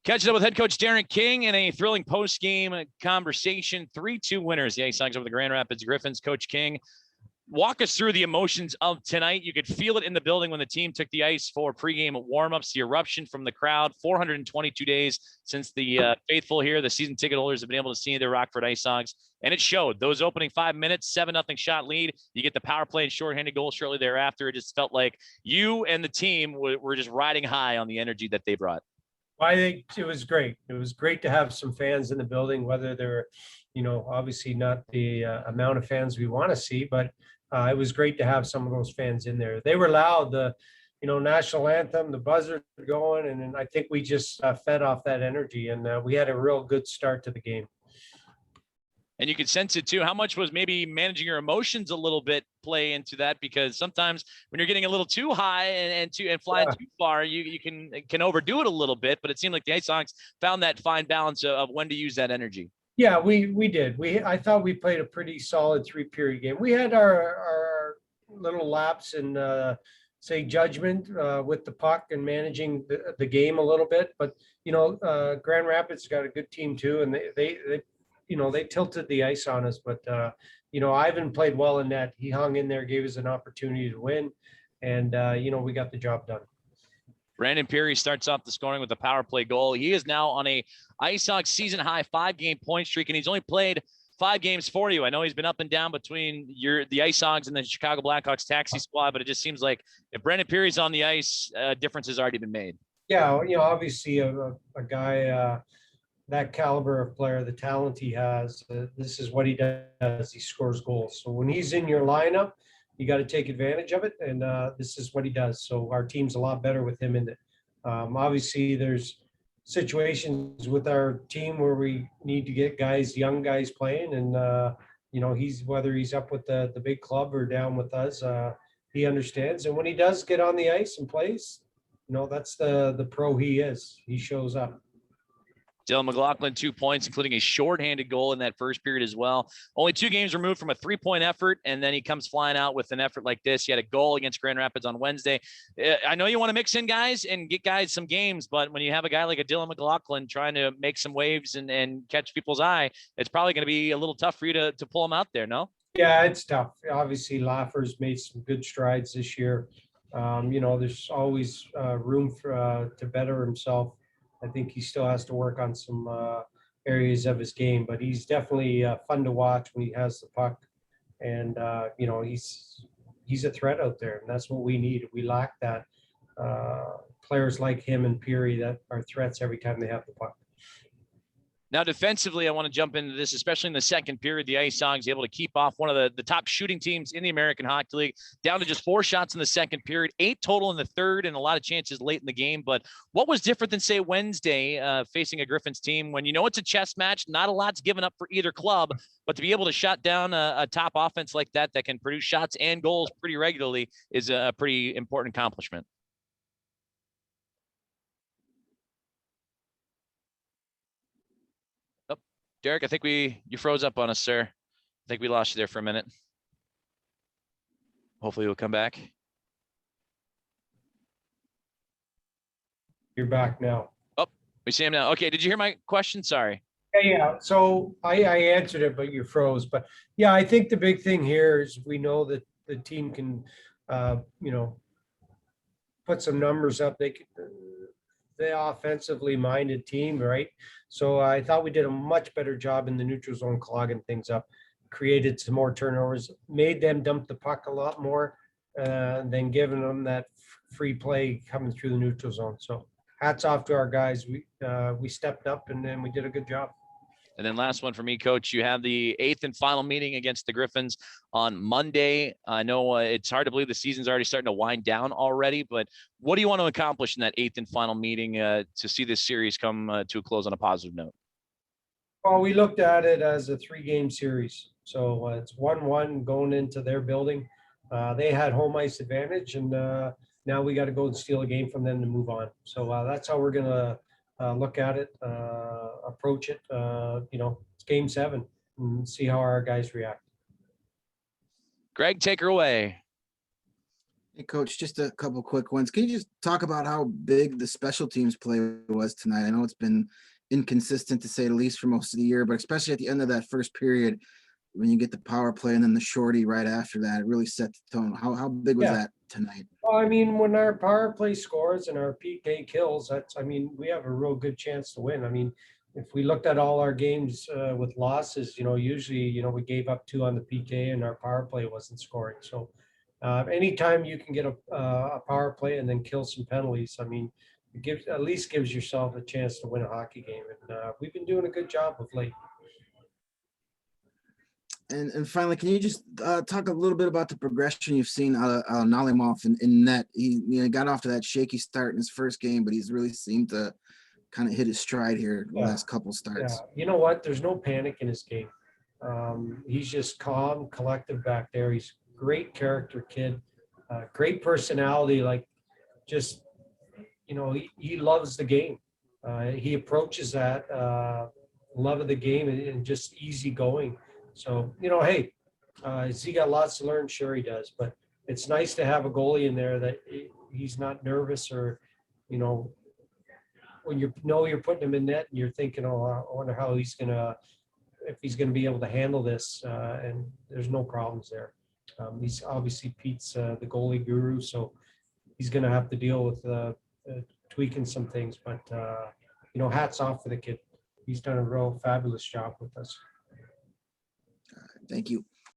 Catching up with head coach Darren King in a thrilling post-game conversation. 3-2 winners, the IceHogs over the Grand Rapids Griffins. Coach King, walk us through the emotions of tonight. You could feel it in the building when the team took the ice for pregame warm-ups, the eruption from the crowd. 422 days since the faithful here, the season ticket holders, have been able to see the Rockford IceHogs, and it showed. Those opening 5 minutes, 7-0 shot lead. You get the power play and shorthanded goal shortly thereafter. It just felt like you and the team were just riding high on the energy that they brought. I think it was great. It was great to have some fans in the building, whether they're, obviously not the amount of fans we want to see, but it was great to have some of those fans in there. They were loud. The, national anthem, the buzzer going, and I think we just fed off that energy, and we had a real good start to the game. And you could sense it too. How much was maybe managing your emotions a little bit play into that? Because sometimes when you're getting a little too high and flying too far, you can overdo it a little bit. But it seemed like the IceHogs found that fine balance of when to use that energy. Yeah, we did. I thought we played a pretty solid 3-period game. We had our little lapse in say judgment with the puck and managing the game a little bit. But Grand Rapids got a good team too, and they tilted the ice on us, but Ivan played well in net. He hung in there, gave us an opportunity to win, and we got the job done. Brandon Peary starts off the scoring with a power play goal. He is now on a IceHogs season high 5-game point streak, and he's only played 5 games for you. I know he's been up and down between the IceHogs and the Chicago Blackhawks taxi squad, but it just seems like if Brandon Peary's on the ice, a difference has already been made. Yeah, obviously a guy that caliber of player, the talent he has, this is what he does. He scores goals. So when he's in your lineup, you got to take advantage of it. And this is what he does. So our team's a lot better with him in it. Obviously, there's situations with our team where we need to get young guys playing. And, whether he's up with the big club or down with us, he understands. And when he does get on the ice and plays, that's the pro he is. He shows up. Dylan McLaughlin, 2 points, including a shorthanded goal in that first period as well. Only 2 games removed from a 3-point effort, and then he comes flying out with an effort like this. He had a goal against Grand Rapids on Wednesday. I know you want to mix in guys and get guys some games, but when you have a guy like a Dylan McLaughlin trying to make some waves and catch people's eye, it's probably going to be a little tough for you to pull him out there, no? Yeah, it's tough. Obviously, Laffer's made some good strides this year. There's always room for to better himself. I think he still has to work on some areas of his game, but he's definitely fun to watch when he has the puck. And, he's a threat out there, and that's what we need. We lack that. Players like him and Peary that are threats every time they have the puck. Now, defensively, I want to jump into this, especially in the second period. The IceHogs able to keep off one of the top shooting teams in the American Hockey League, down to just 4 shots in the second period, 8 total in the third, and a lot of chances late in the game. But what was different than, say, Wednesday facing a Griffins team when it's a chess match, not a lot's given up for either club, but to be able to shut down a top offense like that can produce shots and goals pretty regularly is a pretty important accomplishment. Derek, I think you froze up on us, sir. I think we lost you there for a minute. Hopefully we'll come back. You're back now. Oh, we see him now. Okay, did you hear my question? Sorry. Yeah. So I answered it, but you froze. But yeah, I think the big thing here is we know that the team can, put some numbers up. The offensively minded team, right? So I thought we did a much better job in the neutral zone, clogging things up, created some more turnovers, made them dump the puck a lot more than giving them that free play coming through the neutral zone. So hats off to our guys. We stepped up and then we did a good job. And then last one for me, Coach, you have the 8th and final meeting against the Griffins on Monday. I know it's hard to believe the season's already starting to wind down already, but what do you want to accomplish in that 8th and final meeting to see this series come to a close on a positive note? Well, we looked at it as a 3-game series. So it's 1-1 going into their building. They had home ice advantage, and now we got to go and steal a game from them to move on. So that's how we're going to look at it, approach it. It's game 7 and see how our guys react. Greg, take her away. Hey, Coach, just a couple quick ones. Can you just talk about how big the special teams play was tonight? I know it's been inconsistent to say the least for most of the year, but especially at the end of that first period, when you get the power play and then the shorty right after that, it really set the tone. How big was Yeah. that tonight? Well, I mean, when our power play scores and our PK kills, I mean, we have a real good chance to win. I mean, if we looked at all our games with losses, usually, we gave up 2 on the PK and our power play wasn't scoring. So anytime you can get a power play and then kill some penalties, I mean, at least gives yourself a chance to win a hockey game. And we've been doing a good job of late. And finally, can you just talk a little bit about the progression you've seen out of Nalimov in net? He got off to that shaky start in his first game, but he's really seemed to kind of hit his stride here the last couple starts. Yeah, you know what? There's no panic in his game. He's just calm, collective back there. He's a great character kid, great personality. Like, just he loves the game. He approaches that love of the game and just easy going. So hey, has he got lots to learn? Sure he does. But it's nice to have a goalie in there that he's not nervous or when you're putting him in net and you're thinking, oh, I wonder how if he's gonna be able to handle this. And there's no problems there. He's obviously Pete's the goalie guru, so he's gonna have to deal with tweaking some things. But hats off for the kid. He's done a real fabulous job with us. Thank you.